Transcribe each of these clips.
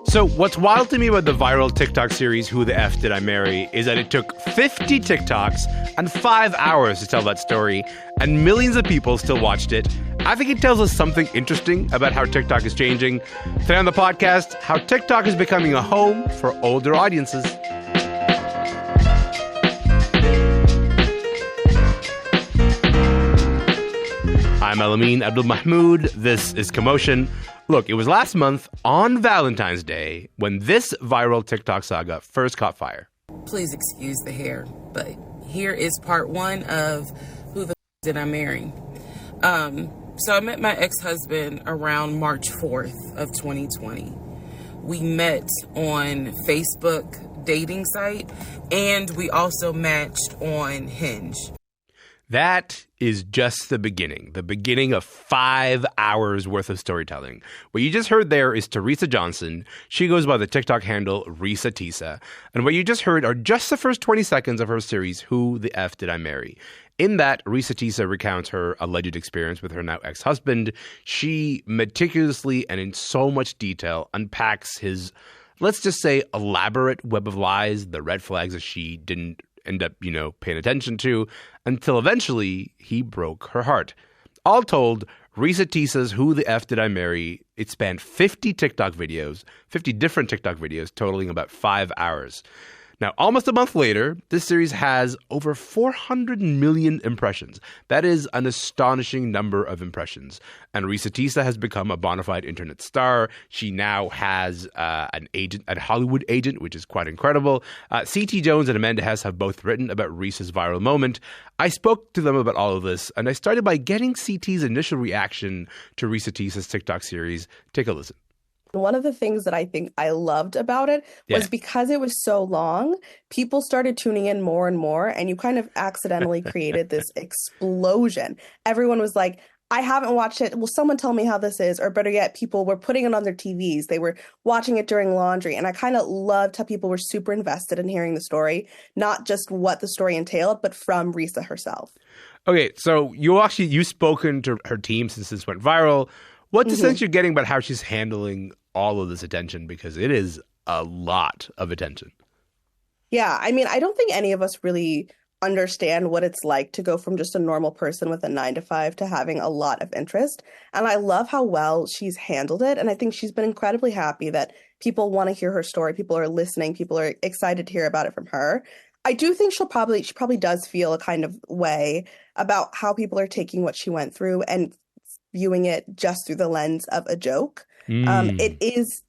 So what's wild to me about the viral TikTok series Who the F Did I Marry is that it took 50 TikToks and 5 hours to tell that story, and millions of people still watched it. I think it tells us something interesting about how TikTok is changing. Today on the podcast, how TikTok is becoming a home for older audiences. I'm Elamin Abdul-Mahmoud. This is Commotion. Look, it was last month on Valentine's Day when this viral TikTok saga first caught fire. Please excuse the hair, but here is part one of Who the Did I Marry? So I met my ex-husband around March 4th of 2020. We met on Facebook dating site, and we also matched on Hinge. That is just the beginning of 5 hours worth of storytelling. What you just heard there is Teresa Johnson. She goes by the TikTok handle Risa Tisa. And what you just heard are just the first 20 seconds of her series, Who the F Did I Marry? In that, Risa Tisa recounts her alleged experience with her now ex-husband. She meticulously and in so much detail unpacks his, let's just say, elaborate web of lies, the red flags that she didn't end up, paying attention to, until eventually he broke her heart. All told, Risa Tisa's Who the F Did I Marry? It spanned 50 different TikTok videos, totaling about 5 hours. Now, almost a month later, this series has over 400 million impressions. That is an astonishing number of impressions. And Risa Tisa has become a bona fide internet star. She now has a Hollywood agent, which is quite incredible. C.T. Jones and Amanda Hess have both written about Risa's viral moment. I spoke to them about all of this, and I started by getting C.T.'s initial reaction to Risa Tisa's TikTok series. Take a listen. One of the things that I think I loved about it was because it was so long, people started tuning in more and more, and you kind of accidentally created this explosion. Everyone was like, I haven't watched it. Will someone tell me how this is? Or better yet, people were putting it on their TVs. They were watching it during laundry. And I kind of loved how people were super invested in hearing the story, not just what the story entailed, but from Risa herself. Okay, so you've spoken to her team since this went viral. What's the sense you're getting about how she's handling all of this attention? Because it is a lot of attention. Yeah, I mean, I don't think any of us really understand what it's like to go from just a normal person with a 9-to-5 to having a lot of interest. And I love how well she's handled it. And I think she's been incredibly happy that people want to hear her story. People are listening. People are excited to hear about it from her. I do think she probably does feel a kind of way about how people are taking what she went through and viewing it just through the lens of a joke. It is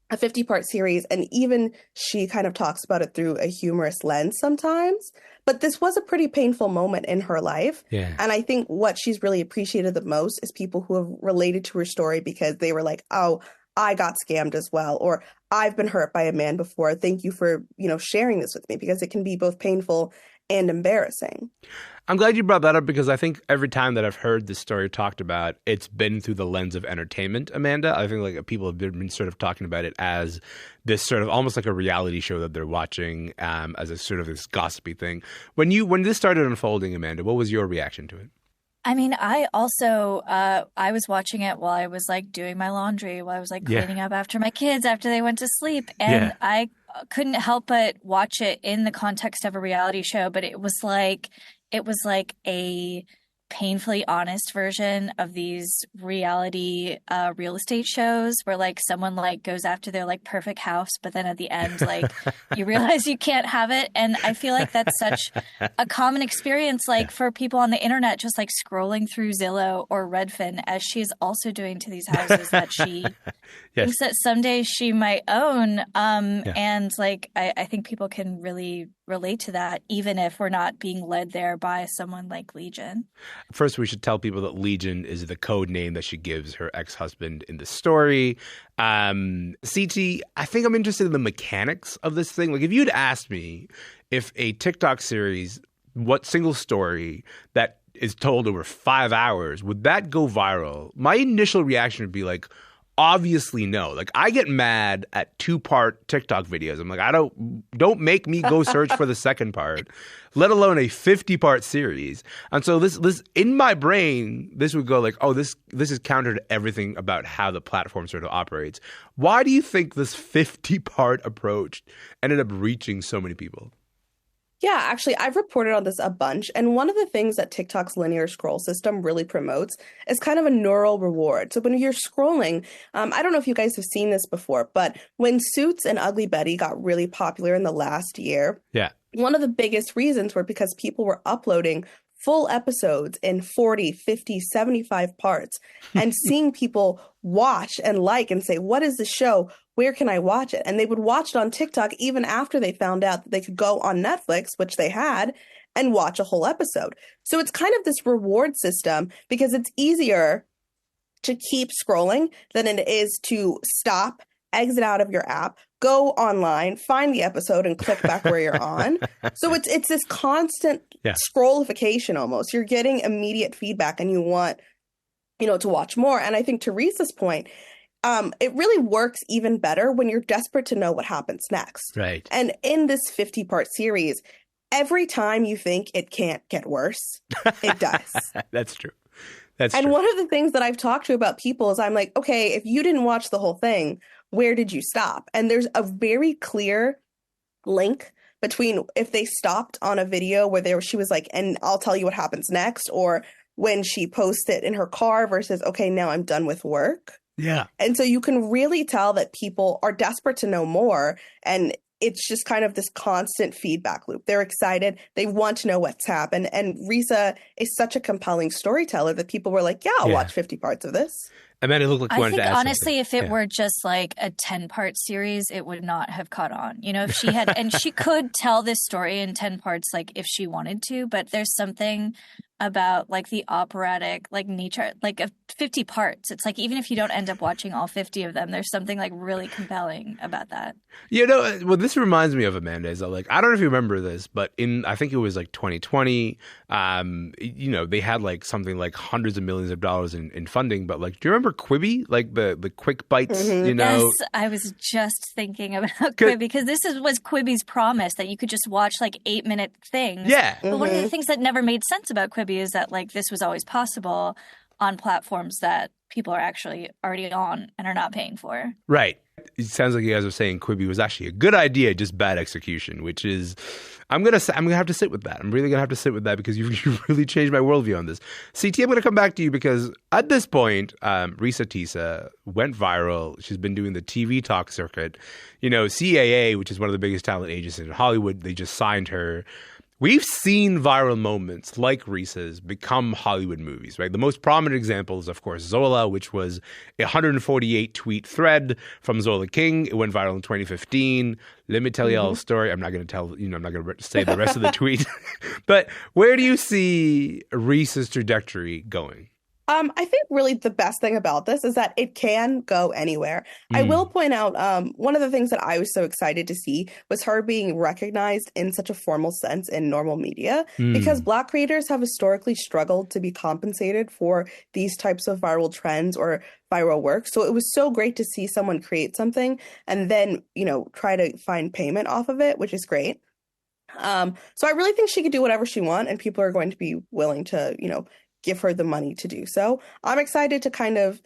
a 50-part series, and even she kind of talks about it through a humorous lens sometimes. But this was a pretty painful moment in her life. Yeah. And I think what she's really appreciated the most is people who have related to her story because they were like, oh, I got scammed as well, or I've been hurt by a man before. Thank you for, sharing this with me, because it can be both painful and embarrassing. I'm glad you brought that up, because I think every time that I've heard this story talked about, it's been through the lens of entertainment, Amanda. I think people have been sort of talking about it as this sort of almost like a reality show that they're watching, as a sort of this gossipy thing. When this started unfolding, Amanda, what was your reaction to it? I mean, I also, I was watching it while I was doing my laundry, while I was cleaning up after my kids after they went to sleep. And I couldn't help but watch it in the context of a reality show, but it was like a painfully honest version of these reality real estate shows where someone goes after their perfect house, but then at the end you realize you can't have it. And I feel like that's such a common experience for people on the internet, just scrolling through Zillow or Redfin, as she is also doing to these houses that she thinks that someday she might own. And I think people can really relate to that, even if we're not being led there by someone like Legion. First, we should tell people that Legion is the code name that she gives her ex-husband in the story. CT, I think I'm interested in the mechanics of this thing. If you'd asked me if a TikTok series, what single story that is told over 5 hours, would that go viral? My initial reaction would be obviously know. Like, I get mad at 2-part TikTok videos. I'm like, don't make me go search for the second part, let alone a 50-part series. And so this in my brain, this would go like, oh, this is counter to everything about how the platform sort of operates. Why do you think this 50-part approach ended up reaching so many people? Yeah, actually, I've reported on this a bunch. And one of the things that TikTok's linear scroll system really promotes is kind of a neural reward. So when you're scrolling, I don't know if you guys have seen this before, but when Suits and Ugly Betty got really popular in the last year, one of the biggest reasons were because people were uploading full episodes in 40, 50, 75 parts and seeing people watch and like and say, what is the show? Where can I watch it? And they would watch it on TikTok even after they found out that they could go on Netflix, which they had, and watch a whole episode. So it's kind of this reward system because it's easier to keep scrolling than it is to stop, exit out of your app, go online, find the episode, and click back where you're on. So it's this constant scrollification almost. You're getting immediate feedback and you want, to watch more. And I think to Teresa's point, it really works even better when you're desperate to know what happens next. Right. And in this 50-part series, every time you think it can't get worse, it does. That's true. And one of the things that I've talked to about people is I'm like, okay, if you didn't watch the whole thing, where did you stop? And there's a very clear link between if they stopped on a video where she was like, and I'll tell you what happens next, or when she posted in her car versus, okay, now I'm done with work. Yeah. And so you can really tell that people are desperate to know more. And it's just kind of this constant feedback loop. They're excited. They want to know what's happened. And Risa is such a compelling storyteller that people were like, I'll watch 50 parts of this. Amanda, it looked like you wanted to add honestly, something. If it were just like a 10-part series, it would not have caught on. If she had, and she could tell this story in 10 parts, like if she wanted to, but there's something about like the operatic like nature, like 50 parts. It's like even if you don't end up watching all 50 of them, there's something like really compelling about that. Well, this reminds me of Amanda. Is that like, I don't know if you remember this, but I think it was like 2020. They had like something like hundreds of millions of dollars in funding. But like, do you remember Quibi? Like the quick bites. Yes, I was just thinking about Quibi because this was Quibi's promise that you could just watch like 8-minute things. Yeah. But one of the things that never made sense about Quibi is that like this was always possible on platforms that people are actually already on and are not paying for. Right. It sounds like you guys are saying Quibi was actually a good idea, just bad execution, which is I'm gonna have to sit with that. I'm really gonna have to sit with that because you really changed my worldview on this. CT, I'm gonna come back to you because at this point, Risa Tisa went viral. She's been doing the TV talk circuit. CAA, which is one of the biggest talent agencies in Hollywood, they just signed her. We've seen viral moments like Risa's become Hollywood movies, right? The most prominent example is, of course, Zola, which was a 148-tweet thread from Zola King. It went viral in 2015. Let me tell you all a story. I'm not going to tell, I'm not going to say the rest of the tweet. But where do you see Risa's trajectory going? I think really the best thing about this is that it can go anywhere. I will point out one of the things that I was so excited to see was her being recognized in such a formal sense in normal media because Black creators have historically struggled to be compensated for these types of viral trends or viral work. So it was so great to see someone create something and then, try to find payment off of it, which is great. So I really think she could do whatever she wants and people are going to be willing to, give her the money to do so. I'm excited to kind of,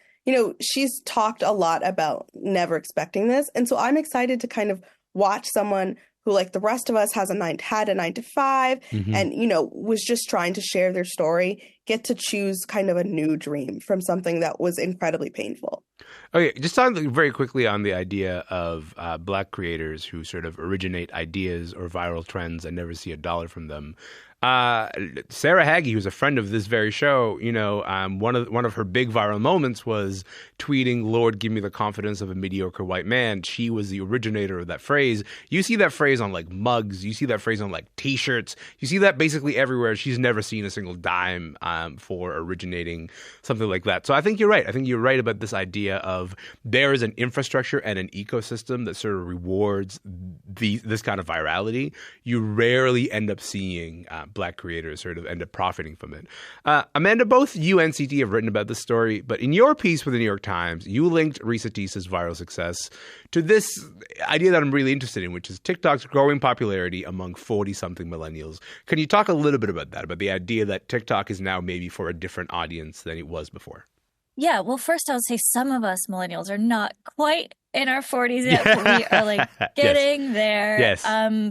she's talked a lot about never expecting this. And so I'm excited to kind of watch someone who, like the rest of us, had a 9 to 5 and, was just trying to share their story, get to choose kind of a new dream from something that was incredibly painful. Okay, just talking very quickly on the idea of Black creators who sort of originate ideas or viral trends and never see a dollar from them. Sarah Hagi, who's a friend of this very show, one of her big viral moments was tweeting, "Lord, give me the confidence of a mediocre white man." She was the originator of that phrase. You see that phrase on like mugs. You see that phrase on like T-shirts. You see that basically everywhere. She's never seen a single dime for originating something like that. So I think you're right. I think you're right about this idea of there is an infrastructure and an ecosystem that sort of rewards this kind of virality. You rarely end up seeing Black creators sort of end up profiting from it. Amanda, both you and CT have written about this story, but in your piece for the New York Times, you linked Risa Tisa's viral success to this idea that I'm really interested in, which is TikTok's growing popularity among 40-something millennials. Can you talk a little bit about that, about the idea that TikTok is now maybe for a different audience than it was before? Yeah, well, first I would say some of us millennials are not quite in our 40s yet, but we are like getting there. Yes.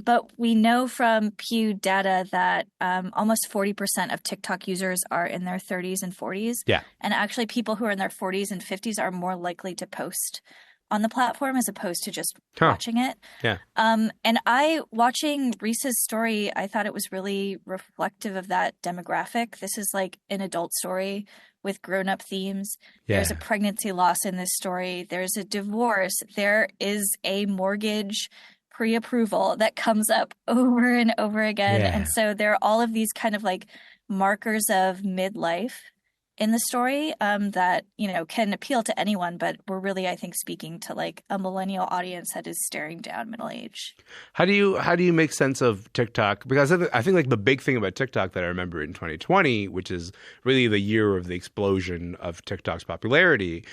But we know from Pew data that almost 40% of TikTok users are in their 30s and 40s. Yeah. And actually people who are in their 40s and 50s are more likely to post on the platform as opposed to just watching it. Yeah. And watching Risa's story, I thought it was really reflective of that demographic. This is like an adult story with grown-up themes. Yeah. There's a pregnancy loss in this story. There's a divorce. There is a mortgage pre-approval that comes up over and over again. Yeah. And so there are all of these kind of like markers of midlife in the story that, you know, can appeal to anyone, but we're really, I think, speaking to like a millennial audience that is staring down middle age. How do you make sense of TikTok? Because I think like the big thing about TikTok that I remember in 2020, which is really the year of the explosion of TikTok's popularity,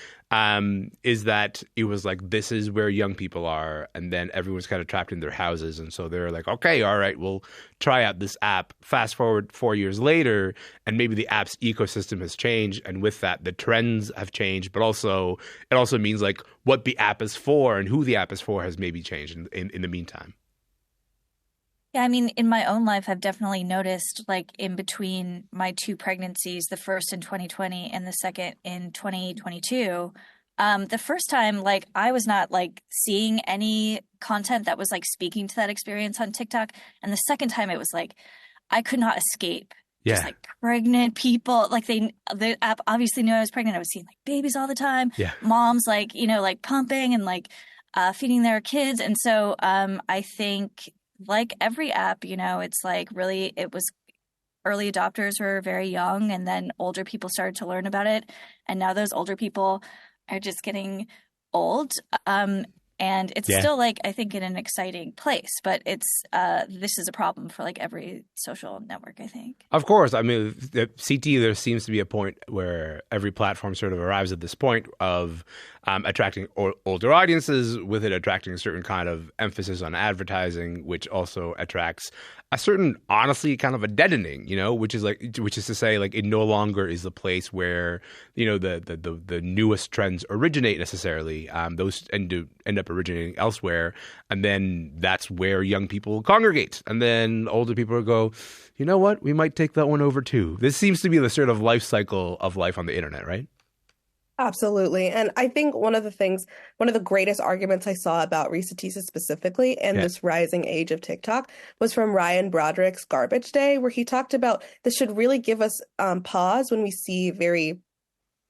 is that it was like, this is where young people are, and then everyone's kind of trapped in their houses, and so they're like, okay, all right, we'll try out this app. Fast forward 4 years later, and maybe the app's ecosystem has changed, and with that, the trends have changed, but also it also means like what the app is for and who the app is for has maybe changed in the meantime. Yeah, I mean, in my own life, I've definitely noticed, like, in between my two pregnancies, the first in 2020 and the second in 2022, the first time, like, I was not, like, seeing any content that was, like, speaking to that experience on TikTok. And the second time, it was, like, I could not escape. Yeah. Just, like, pregnant people. Like, the app obviously knew I was pregnant. I was seeing, like, babies all the time. Yeah. Moms, like, you know, like, pumping and, like, feeding their kids. And so I think, like every app, you know, it's like really, it was early adopters were very young, and then older people started to learn about it. And now those older people are just getting old. And it's still like, I think, in an exciting place, but it's this is a problem for like every social network, I think. Of course. I mean, the CT, there seems to be a point where every platform sort of arrives at this point of attracting older audiences, with it attracting a certain kind of emphasis on advertising, which also attracts a certain, honestly, kind of a deadening, you know, which is to say, like, it no longer is the place where, you know, the newest trends originate necessarily. Those end up originating elsewhere, and then that's where young people congregate, and then older people go, you know what, we might take that one over too. This seems to be the sort of life cycle of life on the internet, right? Absolutely. And I think one of the greatest arguments I saw about Risa Tisa specifically and this rising age of TikTok was from Ryan Broderick's Garbage Day, where he talked about this should really give us pause when we see very,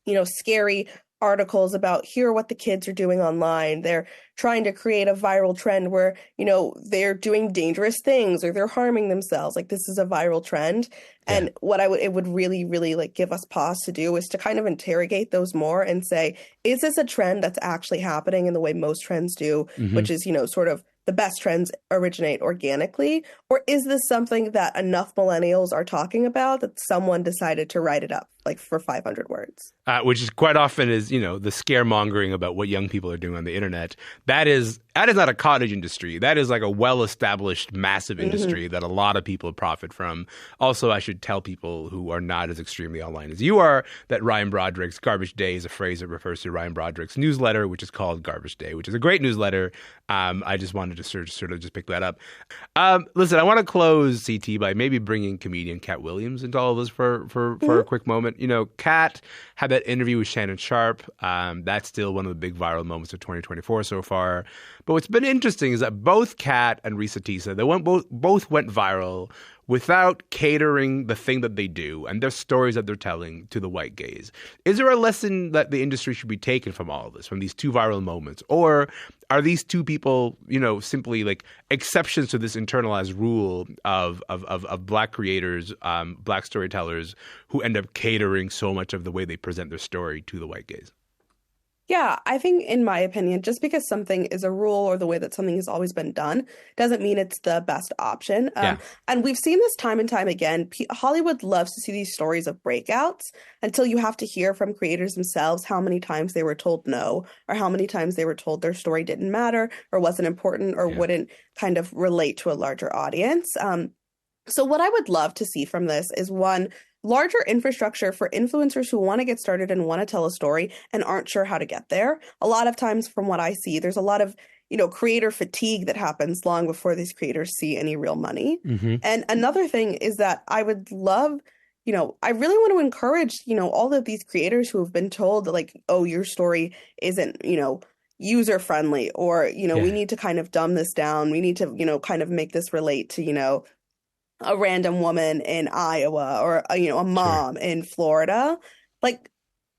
you know, scary articles about here are what the kids are doing online. They're trying to create a viral trend where, you know, they're doing dangerous things or they're harming themselves. Like, this is a viral trend. And what it would really, really like give us pause to do is to kind of interrogate those more and say, is this a trend that's actually happening in the way most trends do, which is, you know, sort of the best trends originate organically? Or is this something that enough millennials are talking about that someone decided to write it up like for 500 words? Which is quite often is, you know, the scaremongering about what young people are doing on the internet. That is not a cottage industry. That is like a well-established, massive industry that a lot of people profit from. Also, I should tell people who are not as extremely online as you are that Ryan Broderick's Garbage Day is a phrase that refers to Ryan Broderick's newsletter, which is called Garbage Day, which is a great newsletter. I just wanted to sort of just pick that up. Listen, I want to close, CT, by maybe bringing comedian Cat Williams into all of this for a quick moment. You know, Cat had that interview with Shannon Sharp. That's still one of the big viral moments of 2024 so far. But what's been interesting is that both Cat and Risa Tisa, they both went viral without catering the thing that they do and their stories that they're telling to the white gaze. Is there a lesson that the industry should be taken from all of this, from these two viral moments? Or are these two people, you know, simply like exceptions to this internalized rule of Black creators, Black storytellers who end up catering so much of the way they present their story to the white gaze? Yeah, I think in my opinion, just because something is a rule or the way that something has always been done doesn't mean it's the best option. Yeah. And we've seen this time and time again. Hollywood loves to see these stories of breakouts until you have to hear from creators themselves how many times they were told no, or how many times they were told their story didn't matter or wasn't important or wouldn't kind of relate to a larger audience. So what I would love to see from this is one, larger infrastructure for influencers who want to get started and want to tell a story and aren't sure how to get there. A lot of times from what I see, there's a lot of, creator fatigue that happens long before these creators see any real money. Mm-hmm. And another thing is that I would love, I really want to encourage, all of these creators who have been told that like, oh, your story isn't, user friendly, or, we need to kind of dumb this down. We need to, kind of make this relate to, a random woman in Iowa or, a mom in Florida. Like,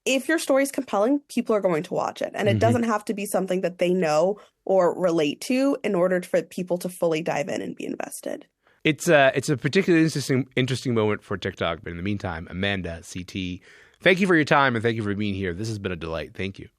if your story is compelling, people are going to watch it. And it doesn't have to be something that they know or relate to in order for people to fully dive in and be invested. It's a particularly interesting moment for TikTok. But in the meantime, Amanda, CT, thank you for your time and thank you for being here. This has been a delight. Thank you.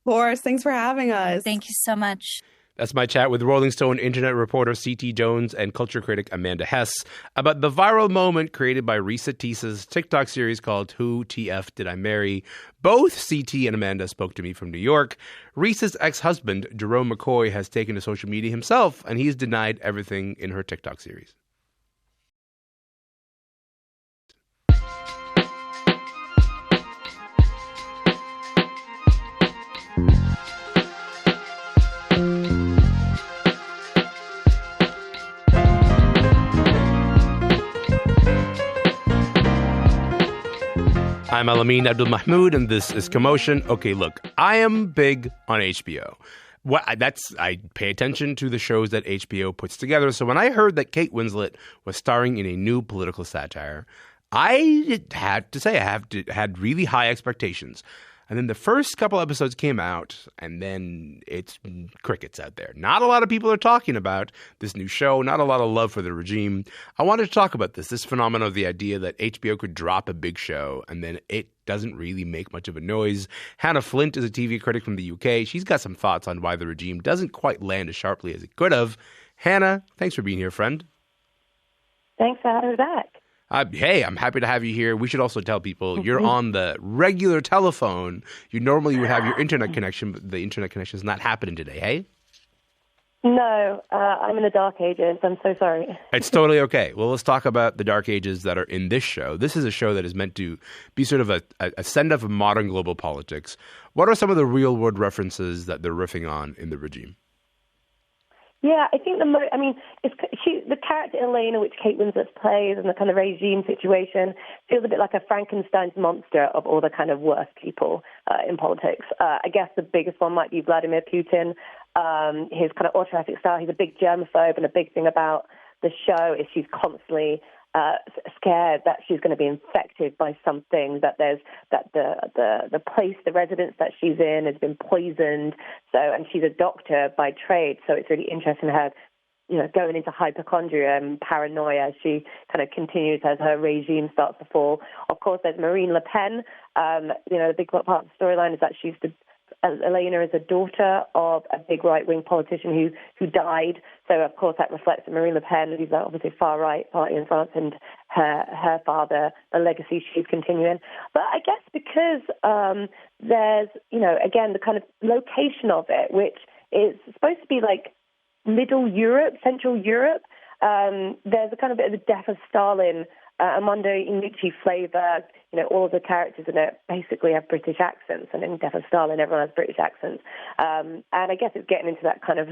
Of course. Thanks for having us. Thank you so much. That's my chat with Rolling Stone internet reporter C.T. Jones and culture critic Amanda Hess about the viral moment created by Risa Tisa's TikTok series called Who TF Did I Marry? Both C.T. and Amanda spoke to me from New York. Risa's ex-husband, Jerome McCoy, has taken to social media himself, and he's denied everything in her TikTok series. I'm Alamin Abdul Mahmoud, and this is Commotion. Okay, look, I am big on HBO. I pay attention to the shows that HBO puts together. So when I heard that Kate Winslet was starring in a new political satire, I had to say I had really high expectations. And then the first couple episodes came out, and then it's crickets out there. Not a lot of people are talking about this new show, not a lot of love for the regime. I wanted to talk about this phenomenon of the idea that HBO could drop a big show, and then it doesn't really make much of a noise. Hannah Flint is a TV critic from the UK. She's got some thoughts on why the regime doesn't quite land as sharply as it could have. Hannah, thanks for being here, friend. Thanks for having me back. Hey, I'm happy to have you here. We should also tell people you're on the regular telephone. You normally would have your internet connection, but the internet connection is not happening today, hey? No, I'm in the dark ages. I'm so sorry. It's totally okay. Well, let's talk about the dark ages that are in this show. This is a show that is meant to be sort of a send-off of modern global politics. What are some of the real-world references that they're riffing on in the regime? Yeah, I think the character Elena, which Kate Winslet plays, and the kind of regime situation feels a bit like a Frankenstein's monster of all the kind of worst people in politics. I guess the biggest one might be Vladimir Putin. His kind of autocratic style. He's a big germaphobe, and a big thing about the show is she's constantly scared that she's going to be infected by something, that the place, the residence that she's in has been poisoned. And she's a doctor by trade, so it's really interesting her, going into hypochondria and paranoia as she kind of continues as her regime starts to fall. Of course, there's Marine Le Pen. The big part of the storyline is that Elena is a daughter of a big right-wing politician who died. So, of course, that reflects that Marine Le Pen, who's obviously far-right party in France, and her father, the legacy she's continuing. But I guess because there's, again, the kind of location of it, which is supposed to be like Middle Europe, Central Europe, there's a kind of bit of the death of Stalin, Armando Iannucci flavor. All of the characters in it basically have British accents, and in Death of Stalin, everyone has British accents. And I guess it's getting into that kind of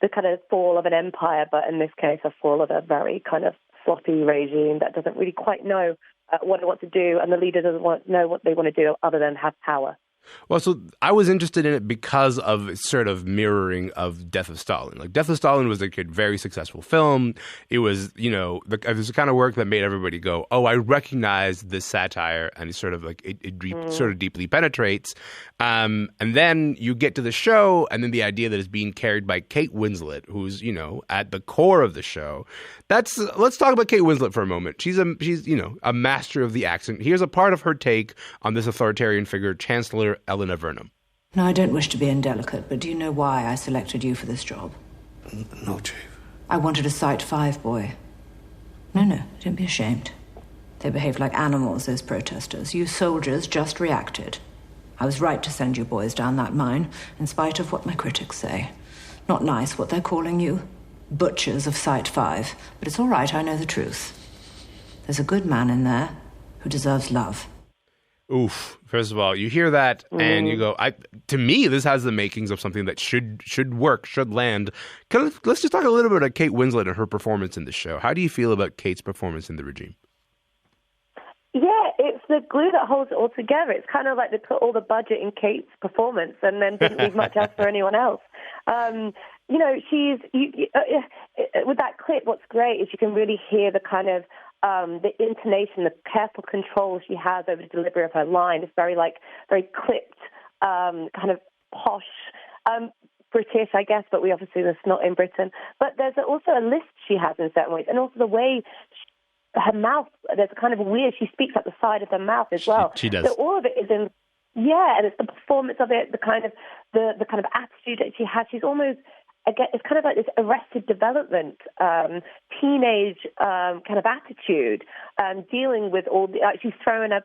the kind of fall of an empire, but in this case, a fall of a very kind of sloppy regime that doesn't really quite know what it wants to do, and the leader doesn't know what they want to do other than have power. Well, so I was interested in it because of sort of mirroring of Death of Stalin. Like, Death of Stalin was a very successful film. It was, it was the kind of work that made everybody go, oh, I recognize this satire, and it's sort of like it sort of deeply penetrates. And then you get to the show, and then the idea that it's being carried by Kate Winslet, who's, at the core of the show. Let's talk about Kate Winslet for a moment. She's a master of the accent. Here's a part of her take on this authoritarian figure, Chancellor Elena Vernon. Now, I don't wish to be indelicate, but do you know why I selected you for this job? No, Chief. I wanted a Site 5 boy. No, don't be ashamed. They behaved like animals, those protesters. You soldiers just reacted. I was right to send you boys down that mine, in spite of what my critics say. Not nice what they're calling you. Butchers of Site 5. But it's all right, I know the truth. There's a good man in there who deserves love. Oof. First of all, you hear that and you go, to me, this has the makings of something that should work, should land. Let's just talk a little bit about Kate Winslet and her performance in the show. How do you feel about Kate's performance in The Regime? Yeah, it's the glue that holds it all together. It's kind of like they put all the budget in Kate's performance and then didn't leave much else for anyone else. She's with that clip. What's great is you can really hear the kind of the intonation, the careful control she has over the delivery of her line. It's very clipped, kind of posh, British, I guess, but we obviously that's not in Britain. But there's also a lisp she has in certain ways, and also the way her mouth. There's a kind of weird. She speaks at the side of her mouth as well. She does. So all of it is in. Yeah, and it's the performance of it, the kind of attitude that she has. She's almost. Again, it's kind of like this arrested development, teenage kind of attitude, dealing with all the. She's throwing up,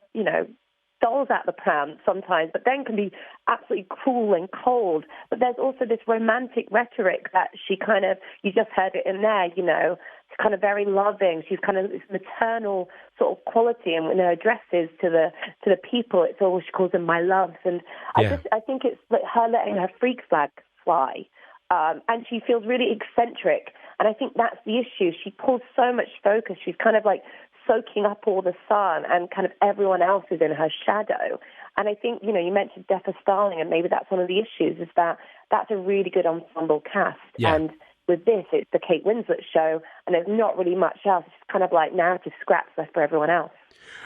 dolls at the pram sometimes, but then can be absolutely cruel and cold. But there's also this romantic rhetoric that she kind of. You just heard it in there, She's kind of very loving. She's kind of this maternal sort of quality, and in her addresses to the people, it's always she calls them my loves, and I think it's like her letting her freak flag fly. And she feels really eccentric. And I think that's the issue. She pulls so much focus. She's kind of like soaking up all the sun and kind of everyone else is in her shadow. And I think, you mentioned Death of Starling, and maybe that's one of the issues, is that that's a really good ensemble cast. Yeah. And with this, it's the Kate Winslet show, and there's not really much else. It's kind of like narrative scraps left for everyone else.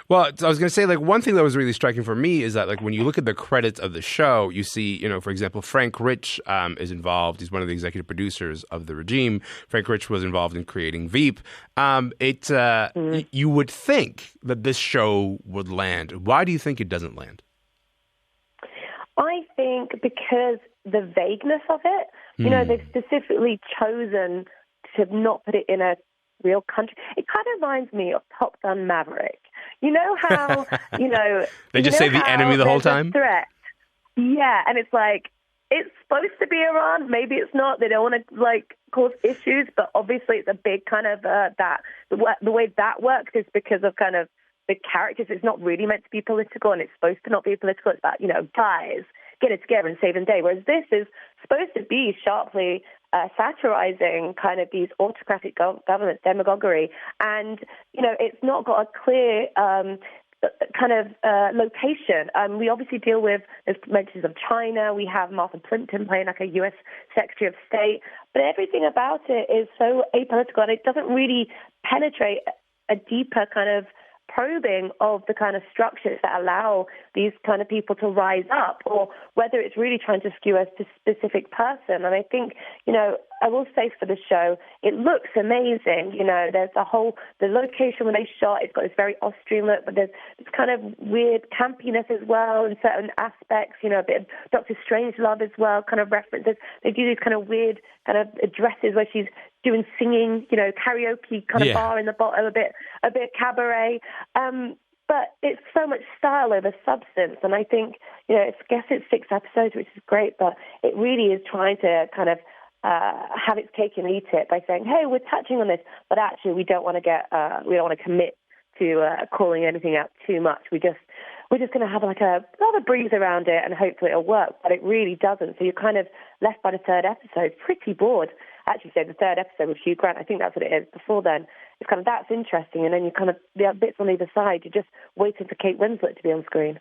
Well, I was going to say, one thing that was really striking for me is that, when you look at the credits of the show, you see, for example, Frank Rich is involved. He's one of the executive producers of The Regime. Frank Rich was involved in creating Veep. You would think that this show would land. Why do you think it doesn't land? I think because the vagueness of it. They've specifically chosen to not put it in a real country. It kind of reminds me of Top Gun Maverick. You know how, they just say the enemy the whole time? Threat. Yeah, and it's like, it's supposed to be Iran. Maybe it's not. They don't want to, cause issues, but obviously it's a big kind of, the way that works is because of kind of the characters. It's not really meant to be political, and it's supposed to not be political. It's about, guys, get it together and save the day. Whereas this is supposed to be sharply satirizing kind of these autocratic government demagoguery. And, it's not got a clear kind of location. We obviously deal with, there's mentions of China. We have Martha Plimpton playing like a U.S. Secretary of State. But everything about it is so apolitical, and it doesn't really penetrate a deeper kind of probing of the kind of structures that allow these kind of people to rise up, or whether it's really trying to skew a specific person. And I think, I will say for the show, it looks amazing. There's the location where they shot, it's got this very Austrian look, but there's this kind of weird campiness as well in certain aspects, a bit of Dr. Strangelove as well, kind of references. They do these kind of weird kind of dresses where she's doing singing, karaoke kind of bar in the bottom, a bit cabaret. But it's so much style over substance. And I think, I guess it's 6 episodes, which is great, but it really is trying to kind of have its cake and eat it by saying, hey, we're touching on this, but actually we don't want to commit to calling anything out too much. We're just going to have like a breeze around it, and hopefully it'll work, but it really doesn't. So you're kind of left by the 3rd episode pretty bored. Actually, say the 3rd episode with Hugh Grant, I think that's what it is. Before then, it's kind of, that's interesting, and then you kind of, the bits on either side, you're just waiting for Kate Winslet to be on screen.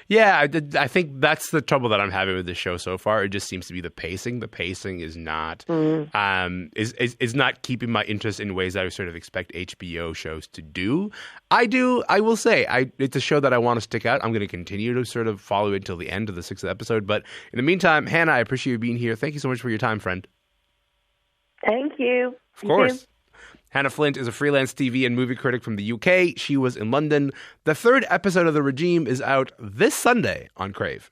Yeah, I think that's the trouble that I'm having with the show so far. It just seems to be the pacing. The pacing is not is not keeping my interest in ways that I sort of expect HBO shows to do. I will say, it's a show that I want to stick out. I'm going to continue to sort of follow it until the end of the 6th episode. But in the meantime, Hannah, I appreciate you being here. Thank you so much for your time, friend. Thank you. Of course. Hannah Flint is a freelance TV and movie critic from the UK. She was in London. The 3rd episode of The Regime is out this Sunday on Crave.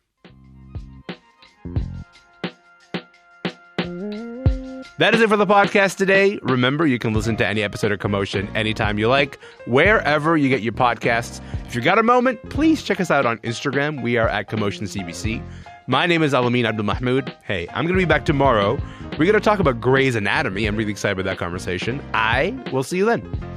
That is it for the podcast today. Remember, you can listen to any episode of Commotion anytime you like, wherever you get your podcasts. If you got a moment, please check us out on Instagram. We are at CommotionCBC. My name is Alamin Abdulmahmoud. Hey, I'm going to be back tomorrow. We're going to talk about Grey's Anatomy. I'm really excited about that conversation. I will see you then.